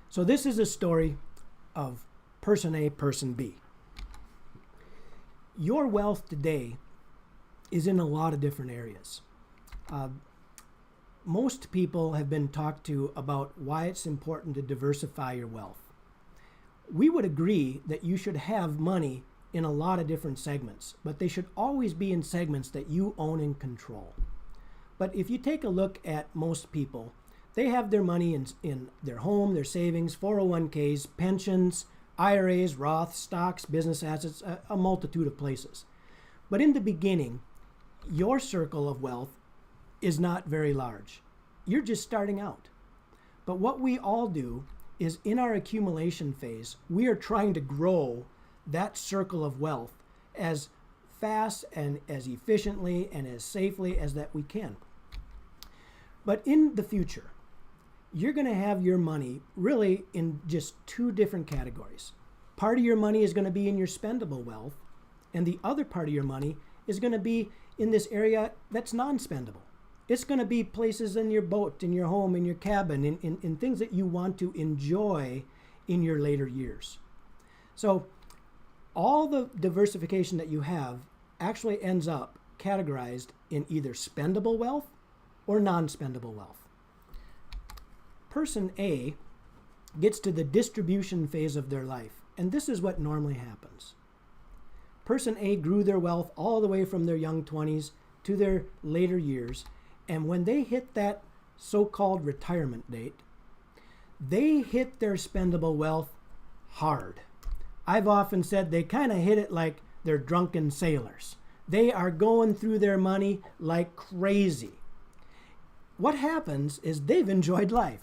So this is a story of person A, person B. Your wealth today is in a lot of different areas. Most people have been talked to about why it's important to diversify your wealth. We would agree that you should have money in a lot of different segments, but they should always be in segments that you own and control. But if you take a look at most people, they have their money in their home, their savings, 401ks, pensions, IRAs, Roths, stocks, business assets, a multitude of places. But in the beginning, your circle of wealth is not very large. You're just starting out. But what we all do is in our accumulation phase, we are trying to grow that circle of wealth as fast and as efficiently and as safely as that we can. But in the future, you're going to have your money really in just two different categories. Part of your money is going to be in your spendable wealth, and the other part of your money is going to be in this area that's non-spendable. It's going to be places in your boat, in your home, in your cabin, in things that you want to enjoy in your later years. So all the diversification that you have actually ends up categorized in either spendable wealth or non-spendable wealth. Person A gets to the distribution phase of their life, and this is what normally happens. Person A grew their wealth all the way from their young 20s to their later years, and when they hit that so-called retirement date, they hit their spendable wealth hard. I've often said they kind of hit it like they're drunken sailors. They are going through their money like crazy. What happens is they've enjoyed life.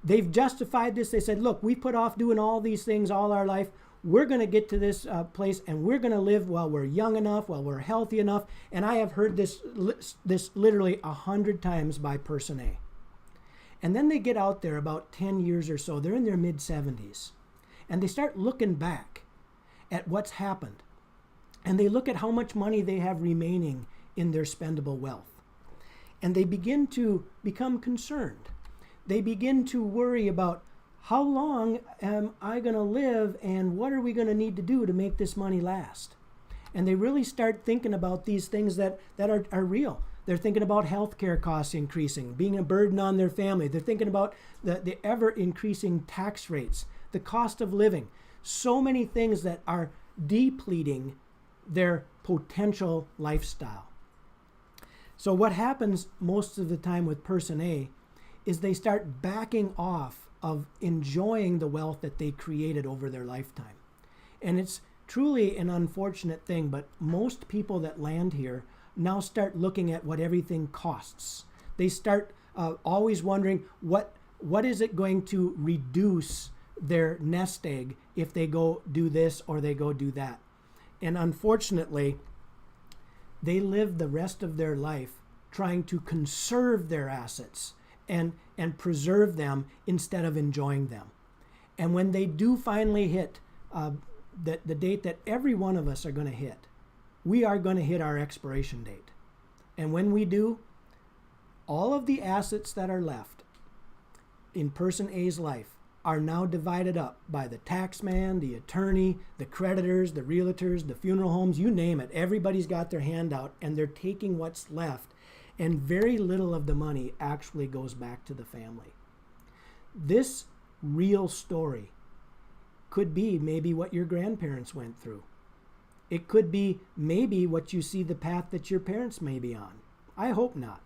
They've justified this. They said, look, we put off doing all these things all our life. We're going to get to this place, and we're going to live while we're young enough, while we're healthy enough. And I have heard this literally 100 times by person A. And then they get out there about 10 years or so. They're in their mid-70s. And they start looking back at what's happened. And they look at how much money they have remaining in their spendable wealth. And they begin to become concerned. They begin to worry about how long am I going to live and what are we going to need to do to make this money last? And they really start thinking about these things that are real. They're thinking about healthcare costs increasing, being a burden on their family. They're thinking about the ever-increasing tax rates, the cost of living, so many things that are depleting their potential lifestyle. So what happens most of the time with person A is they start backing off of enjoying the wealth that they created over their lifetime. And it's truly an unfortunate thing, but most people that land here now start looking at what everything costs. They start always wondering what is it going to reduce their nest egg if they go do this or they go do that. And unfortunately, they live the rest of their life trying to conserve their assets and preserve them instead of enjoying them. And when they do finally hit the date that every one of us are going to hit, we are going to hit our expiration date. And when we do, all of the assets that are left in person A's life are now divided up by the tax man, the attorney, the creditors, the realtors, the funeral homes, you name it. Everybody's got their hand out and they're taking what's left. And very little of the money actually goes back to the family. This real story could be maybe what your grandparents went through. It could be maybe what you see the path that your parents may be on. I hope not.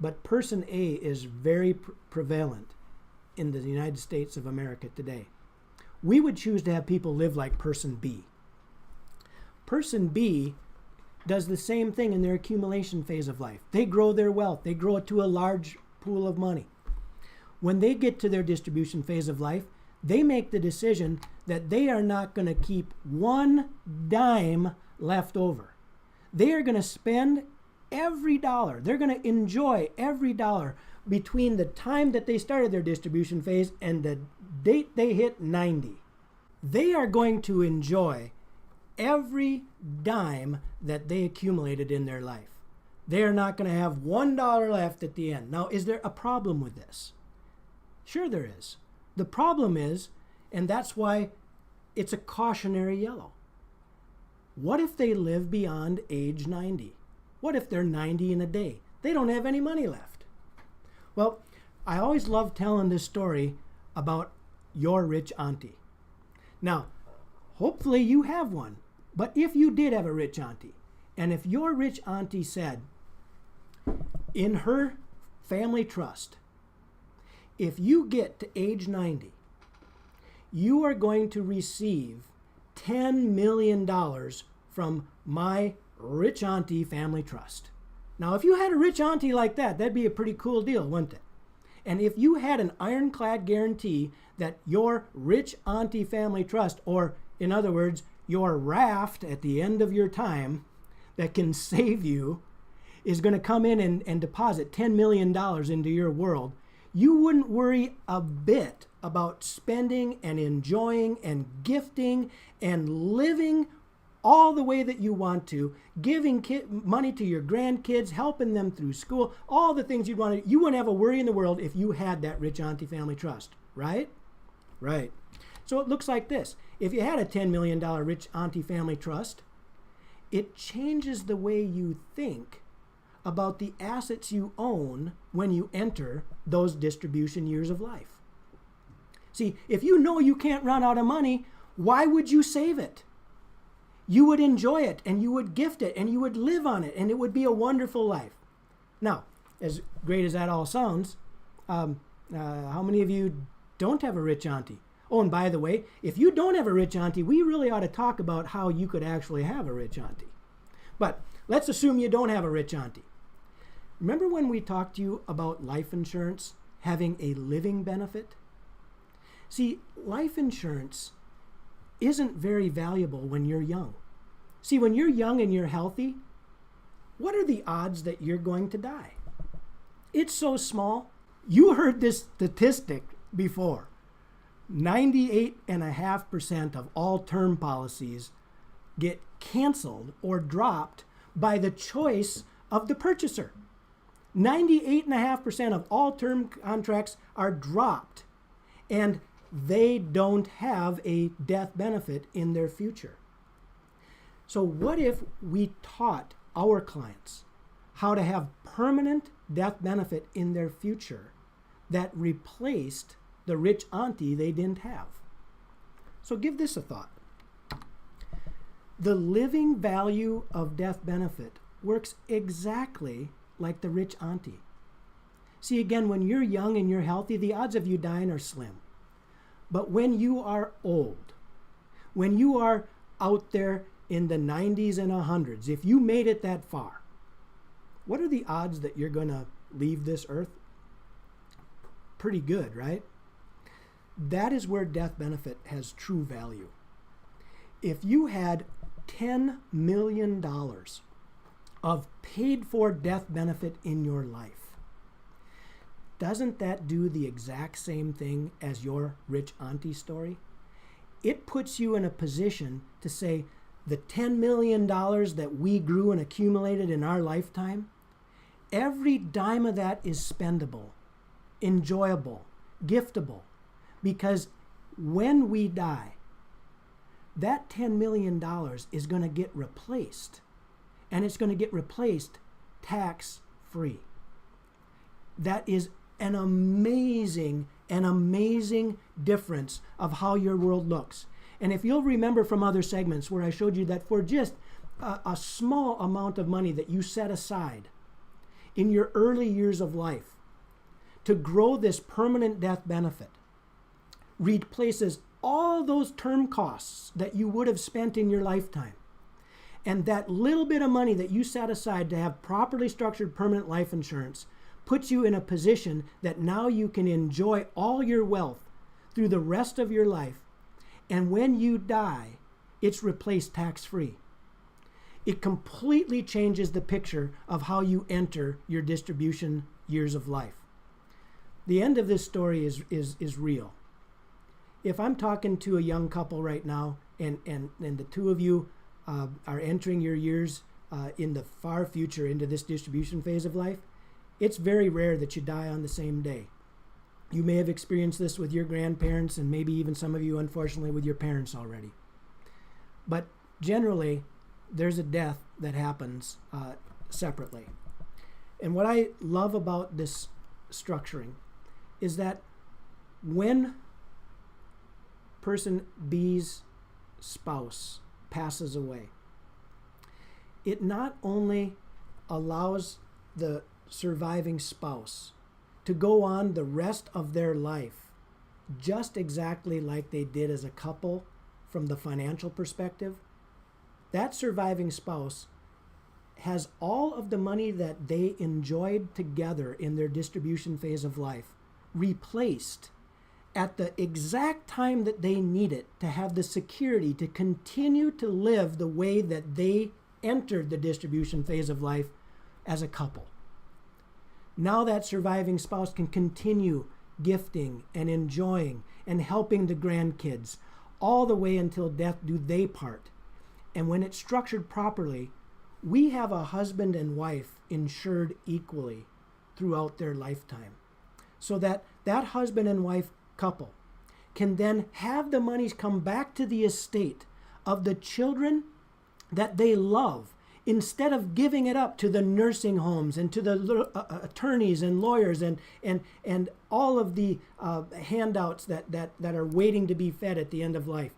But person A is very prevalent in the United States of America today. We would choose to have people live like person B. Person B does the same thing in their accumulation phase of life. They grow their wealth. They grow it to a large pool of money. When they get to their distribution phase of life, they make the decision that they are not going to keep one dime left over. They are going to spend every dollar. They're going to enjoy every dollar between the time that they started their distribution phase and the date they hit 90. They are going to enjoy every dime that they accumulated in their life. They are not going to have $1 left at the end. Now, is there a problem with this? Sure there is. The problem is, and that's why it's a cautionary yellow, what if they live beyond age 90? What if they're 90 in a day? They don't have any money left. Well, I always love telling this story about your rich auntie. Now, hopefully you have one, but if you did have a rich auntie, and if your rich auntie said, in her family trust, if you get to age 90, you are going to receive $10 million from my rich auntie family trust. Now, if you had a rich auntie like that, that'd be a pretty cool deal, wouldn't it? And if you had an ironclad guarantee that your rich auntie family trust, or in other words, your raft at the end of your time that can save you, is going to come in and deposit $10 million into your world, you wouldn't worry a bit about spending and enjoying and gifting and living all the way that you want to, giving money to your grandkids, helping them through school, all the things you'd want to. You wouldn't have a worry in the world if you had that rich auntie family trust, right? Right. So it looks like this. If you had a $10 million rich auntie family trust, it changes the way you think about the assets you own when you enter those distribution years of life. See, if you know you can't run out of money, why would you save it? You would enjoy it, and you would gift it, and you would live on it, and it would be a wonderful life. Now, as great as that all sounds, how many of you don't have a rich auntie? Oh, and by the way, if you don't have a rich auntie, we really ought to talk about how you could actually have a rich auntie. But let's assume you don't have a rich auntie. Remember when we talked to you about life insurance having a living benefit? See, life insurance isn't very valuable when you're young. See, when you're young and you're healthy, what are the odds that you're going to die? It's so small. You heard this statistic before. 98.5% of all term policies get canceled or dropped by the choice of the purchaser. 98.5% of all term contracts are dropped, and they don't have a death benefit in their future. So what if we taught our clients how to have permanent death benefit in their future that replaced the rich auntie they didn't have? So give this a thought. The living value of death benefit works exactly like the rich auntie. See, again, when you're young and you're healthy, the odds of you dying are slim. But when you are old, when you are out there in the 90s and 100s, if you made it that far, what are the odds that you're going to leave this earth? Pretty good, right? That is where death benefit has true value. If you had $10 million of paid-for death benefit in your life, doesn't that do the exact same thing as your rich auntie story? It puts you in a position to say, the $10 million that we grew and accumulated in our lifetime, every dime of that is spendable, enjoyable, giftable, because when we die, that $10 million is going to get replaced, and it's going to get replaced tax-free. That is an amazing difference of how your world looks. And if you'll remember from other segments where I showed you that for just a small amount of money that you set aside in your early years of life to grow this permanent death benefit replaces all those term costs that you would have spent in your lifetime. And that little bit of money that you set aside to have properly structured permanent life insurance puts you in a position that now you can enjoy all your wealth through the rest of your life. And when you die, it's replaced tax-free. It completely changes the picture of how you enter your distribution years of life. The end of this story is real. If I'm talking to a young couple right now, and the two of you are entering your years in the far future into this distribution phase of life, it's very rare that you die on the same day. You may have experienced this with your grandparents, and maybe even some of you, unfortunately, with your parents already. But generally, there's a death that happens separately. And what I love about this structuring is that when person B's spouse passes away, it not only allows the surviving spouse to go on the rest of their life just exactly like they did as a couple from the financial perspective, that surviving spouse has all of the money that they enjoyed together in their distribution phase of life replaced at the exact time that they need it to have the security to continue to live the way that they entered the distribution phase of life as a couple. Now that surviving spouse can continue gifting and enjoying and helping the grandkids all the way until death do they part. And when it's structured properly, we have a husband and wife insured equally throughout their lifetime, so that that husband and wife couple can then have the monies come back to the estate of the children that they love, instead of giving it up to the nursing homes and to the attorneys and lawyers and all of the handouts that are waiting to be fed at the end of life.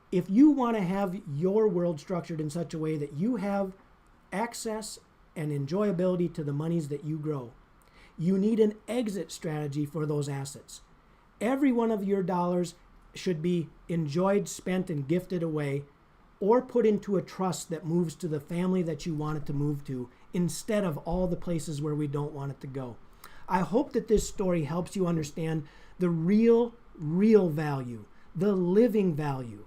If you want to have your world structured in such a way that you have access and enjoyability to the monies that you grow, you need an exit strategy for those assets. Every one of your dollars should be enjoyed, spent, and gifted away, or put into a trust that moves to the family that you want it to move to, instead of all the places where we don't want it to go. I hope that this story helps you understand the real value, the living value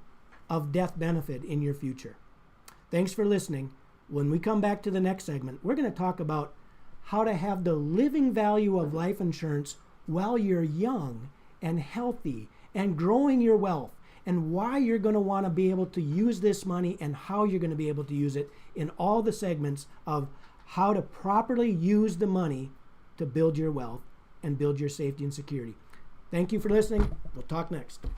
of death benefit in your future. Thanks for listening. When we come back to the next segment, we're going to talk about how to have the living value of life insurance while you're young and healthy and growing your wealth, and why you're going to want to be able to use this money and how you're going to be able to use it in all the segments of how to properly use the money to build your wealth and build your safety and security. Thank you for listening. We'll talk next.